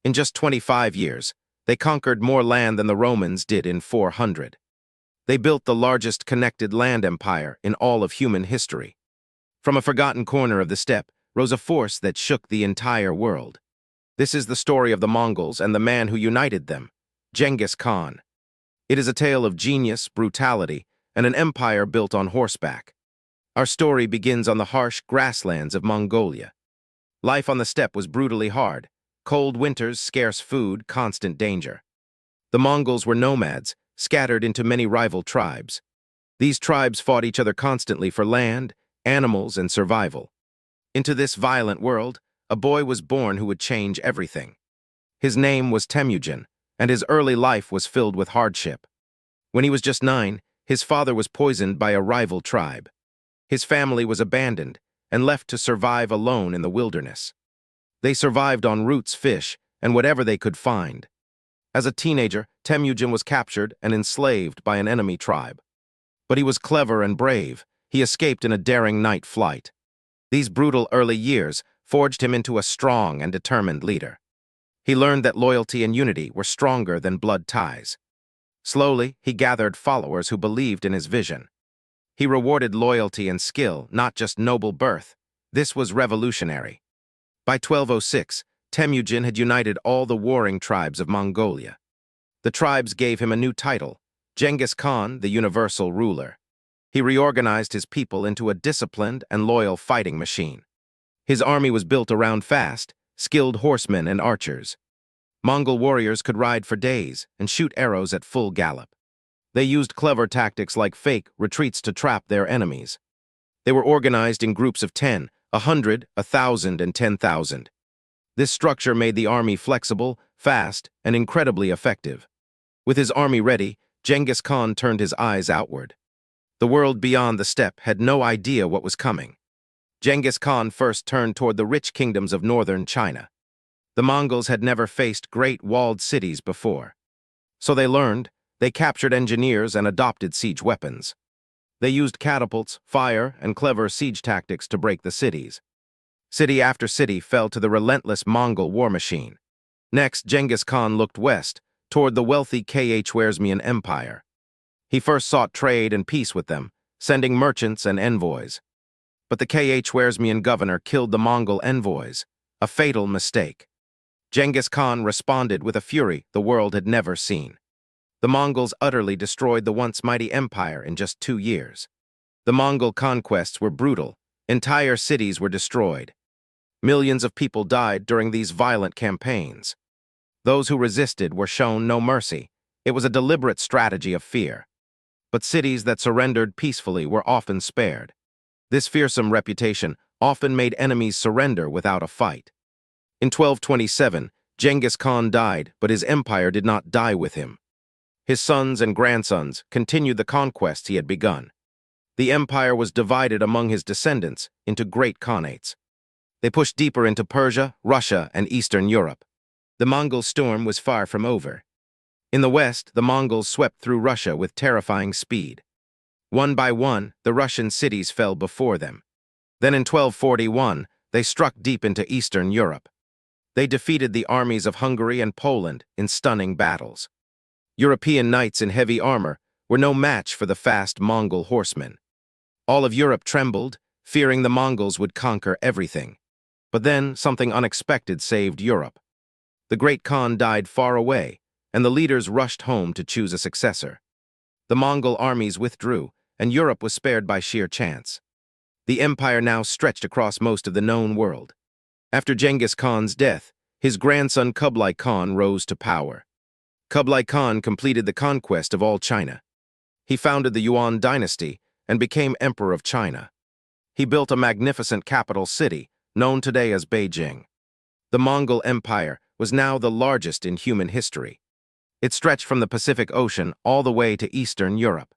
In just 25 years, they conquered more land than the Romans did in 400. They built the largest connected land empire in all of human history. From a forgotten corner of the steppe rose a force that shook the entire world. This is the story of the Mongols and the man who united them, Genghis Khan. It is a tale of genius, brutality, and an empire built on horseback. Our story begins on the harsh grasslands of Mongolia. Life on the steppe was brutally hard. Cold winters, scarce food, constant danger. The Mongols were nomads, scattered into many rival tribes. These tribes fought each other constantly for land, animals, and survival. Into this violent world, a boy was born who would change everything. His name was Temujin, and his early life was filled with hardship. When he was just 9, his father was poisoned by a rival tribe. His family was abandoned and left to survive alone in the wilderness. They survived on roots, fish, and whatever they could find. As a teenager, Temujin was captured and enslaved by an enemy tribe. But he was clever and brave. He escaped in a daring night flight. These brutal early years forged him into a strong and determined leader. He learned that loyalty and unity were stronger than blood ties. Slowly, he gathered followers who believed in his vision. He rewarded loyalty and skill, not just noble birth. This was revolutionary. By 1206, Temujin had united all the warring tribes of Mongolia. The tribes gave him a new title, Genghis Khan, the universal ruler. He reorganized his people into a disciplined and loyal fighting machine. His army was built around fast, skilled horsemen and archers. Mongol warriors could ride for days and shoot arrows at full gallop. They used clever tactics like fake retreats to trap their enemies. They were organized in groups of 10, 100, 1,000, and 10,000. This structure made the army flexible, fast, and incredibly effective. With his army ready, Genghis Khan turned his eyes outward. The world beyond the steppe had no idea what was coming. Genghis Khan first turned toward the rich kingdoms of northern China. The Mongols had never faced great walled cities before. So they learned, they captured engineers and adopted siege weapons. They used catapults, fire, and clever siege tactics to break the cities. City after city fell to the relentless Mongol war machine. Next, Genghis Khan looked west, toward the wealthy Khwarezmian Empire. He first sought trade and peace with them, sending merchants and envoys. But the Khwarezmian governor killed the Mongol envoys, a fatal mistake. Genghis Khan responded with a fury the world had never seen. The Mongols utterly destroyed the once mighty empire in just 2 years. The Mongol conquests were brutal. Entire cities were destroyed. Millions of people died during these violent campaigns. Those who resisted were shown no mercy. It was a deliberate strategy of fear. But cities that surrendered peacefully were often spared. This fearsome reputation often made enemies surrender without a fight. In 1227, Genghis Khan died, but his empire did not die with him. His sons and grandsons continued the conquests he had begun. The empire was divided among his descendants into great khanates. They pushed deeper into Persia, Russia, and Eastern Europe. The Mongol storm was far from over. In the west, the Mongols swept through Russia with terrifying speed. One by one, the Russian cities fell before them. Then in 1241, they struck deep into Eastern Europe. They defeated the armies of Hungary and Poland in stunning battles. European knights in heavy armor were no match for the fast Mongol horsemen. All of Europe trembled, fearing the Mongols would conquer everything. But then something unexpected saved Europe. The great Khan died far away, and the leaders rushed home to choose a successor. The Mongol armies withdrew, and Europe was spared by sheer chance. The empire now stretched across most of the known world. After Genghis Khan's death, his grandson Kublai Khan rose to power. Kublai Khan completed the conquest of all China. He founded the Yuan dynasty and became emperor of China. He built a magnificent capital city, known today as Beijing. The Mongol Empire was now the largest in human history. It stretched from the Pacific Ocean all the way to Eastern Europe.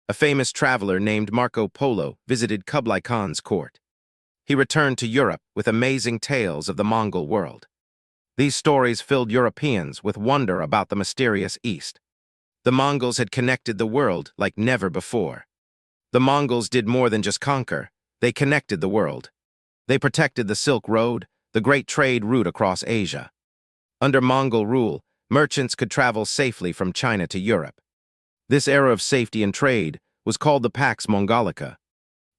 A famous traveler named Marco Polo visited Kublai Khan's court. He returned to Europe with amazing tales of the Mongol world. These stories filled Europeans with wonder about the mysterious East. The Mongols had connected the world like never before. The Mongols did more than just conquer, they connected the world. They protected the Silk Road, the great trade route across Asia. Under Mongol rule, merchants could travel safely from China to Europe. This era of safety and trade was called the Pax Mongolica.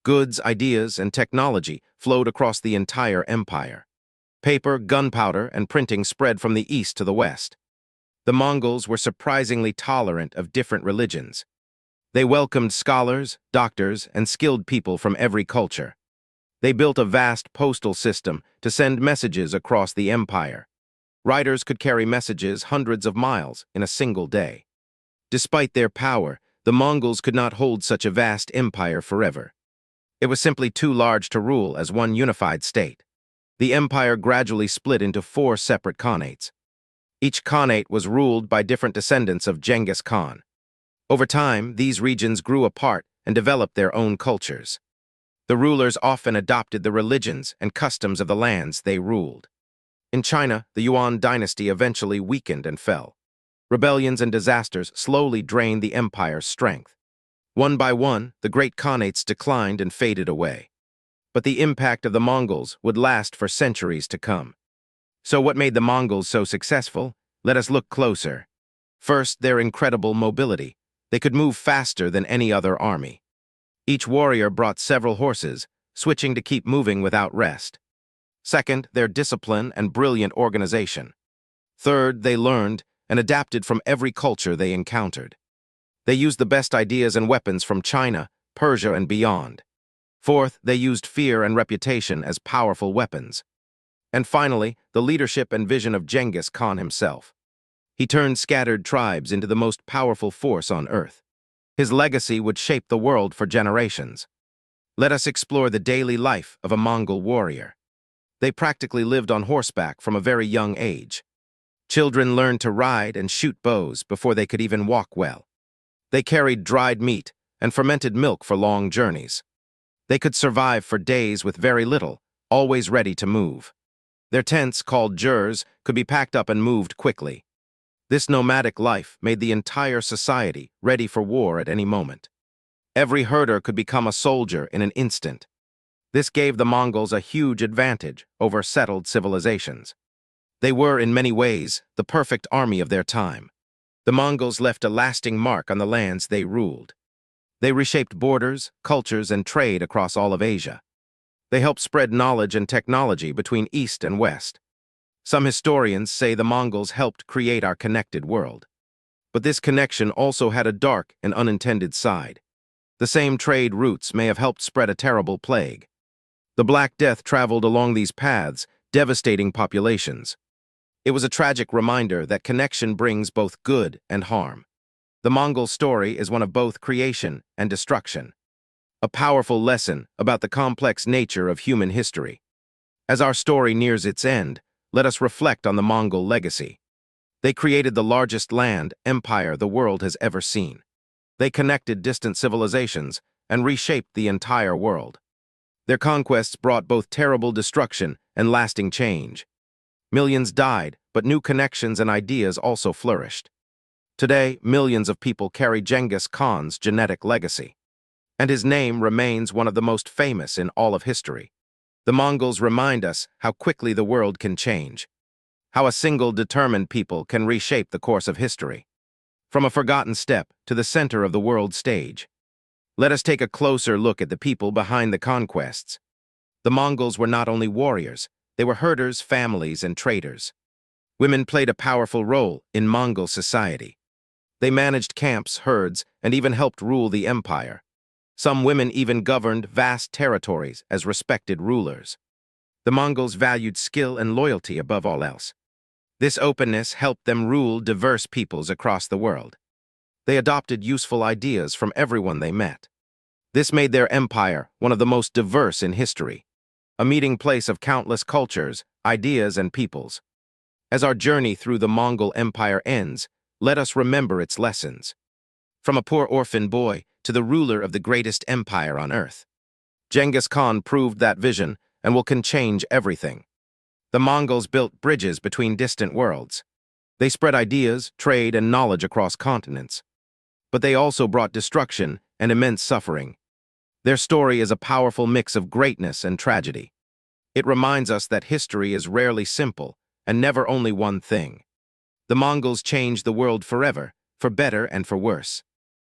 Goods, ideas, and technology flowed across the entire empire. Paper, gunpowder, and printing spread from the east to the west. The Mongols were surprisingly tolerant of different religions. They welcomed scholars, doctors, and skilled people from every culture. They built a vast postal system to send messages across the empire. Riders could carry messages hundreds of miles in a single day. Despite their power, the Mongols could not hold such a vast empire forever. It was simply too large to rule as one unified state. The empire gradually split into 4 separate khanates. Each khanate was ruled by different descendants of Genghis Khan. Over time, these regions grew apart and developed their own cultures. The rulers often adopted the religions and customs of the lands they ruled. In China, the Yuan dynasty eventually weakened and fell. Rebellions and disasters slowly drained the empire's strength. One by one, the great khanates declined and faded away. But the impact of the Mongols would last for centuries to come. So what made the Mongols so successful? Let us look closer. First, their incredible mobility. They could move faster than any other army. Each warrior brought several horses, switching to keep moving without rest. Second, their discipline and brilliant organization. Third, they learned and adapted from every culture they encountered. They used the best ideas and weapons from China, Persia, and beyond. Fourth, they used fear and reputation as powerful weapons. And finally, the leadership and vision of Genghis Khan himself. He turned scattered tribes into the most powerful force on earth. His legacy would shape the world for generations. Let us explore the daily life of a Mongol warrior. They practically lived on horseback from a very young age. Children learned to ride and shoot bows before they could even walk well. They carried dried meat and fermented milk for long journeys. They could survive for days with very little, always ready to move. Their tents, called jurs, could be packed up and moved quickly. This nomadic life made the entire society ready for war at any moment. Every herder could become a soldier in an instant. This gave the Mongols a huge advantage over settled civilizations. They were, in many ways, the perfect army of their time. The Mongols left a lasting mark on the lands they ruled. They reshaped borders, cultures, and trade across all of Asia. They helped spread knowledge and technology between East and West. Some historians say the Mongols helped create our connected world. But this connection also had a dark and unintended side. The same trade routes may have helped spread a terrible plague. The Black Death traveled along these paths, devastating populations. It was a tragic reminder that connection brings both good and harm. The Mongol story is one of both creation and destruction. A powerful lesson about the complex nature of human history. As our story nears its end, let us reflect on the Mongol legacy. They created the largest land empire the world has ever seen. They connected distant civilizations and reshaped the entire world. Their conquests brought both terrible destruction and lasting change. Millions died, but new connections and ideas also flourished. Today, millions of people carry Genghis Khan's genetic legacy, and his name remains one of the most famous in all of history. The Mongols remind us how quickly the world can change, how a single determined people can reshape the course of history. From a forgotten steppe to the center of the world stage. Let us take a closer look at the people behind the conquests. The Mongols were not only warriors, they were herders, families, and traders. Women played a powerful role in Mongol society. They managed camps, herds, and even helped rule the empire. Some women even governed vast territories as respected rulers. The Mongols valued skill and loyalty above all else. This openness helped them rule diverse peoples across the world. They adopted useful ideas from everyone they met. This made their empire one of the most diverse in history, a meeting place of countless cultures, ideas, and peoples. As our journey through the Mongol Empire ends, let us remember its lessons. From a poor orphan boy to the ruler of the greatest empire on earth. Genghis Khan proved that vision and can change everything. The Mongols built bridges between distant worlds. They spread ideas, trade, and knowledge across continents. But they also brought destruction and immense suffering. Their story is a powerful mix of greatness and tragedy. It reminds us that history is rarely simple, and never only one thing. The Mongols changed the world forever, for better and for worse.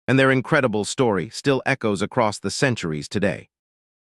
And their incredible story still echoes across the centuries today.